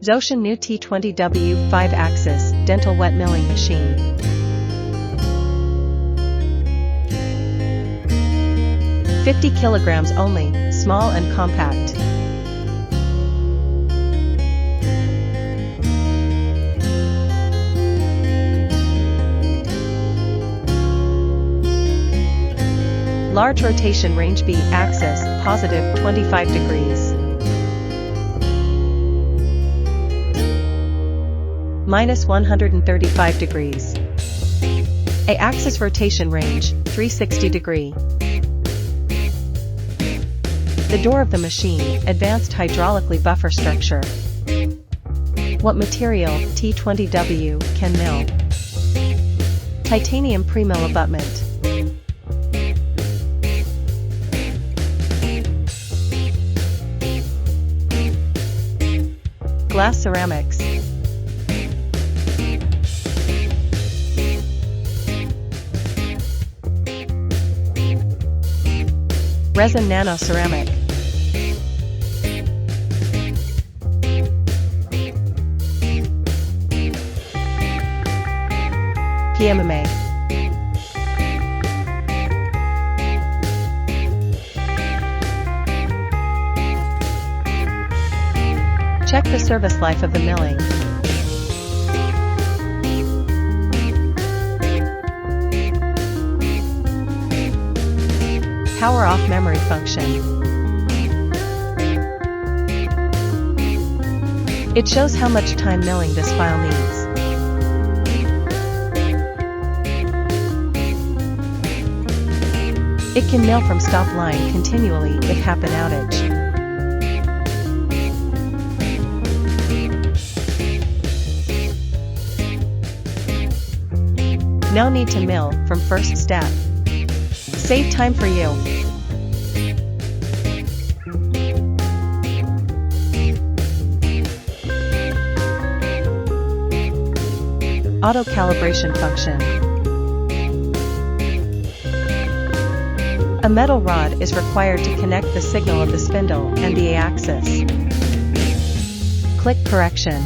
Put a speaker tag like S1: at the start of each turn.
S1: Zotion New T20W 5-axis dental wet milling machine. $50 kilograms only, small and compact. Large rotation range B axis, positive 25 degrees. Minus 135 degrees. A axis rotation range, 360 degree. The door of the machine, advanced hydraulically buffer structure. What material, T20W, can mill? Titanium premill abutment. Glass ceramics. Resin nano ceramic. PMMA. Check the service life of the milling. Power off memory function. It shows how much time milling this file needs. It can mill from stop line continually if happen outage. No need to mill from first step. Save time for you. Auto calibration function. A metal rod is required to connect the signal of the spindle and the A-axis. Click correction.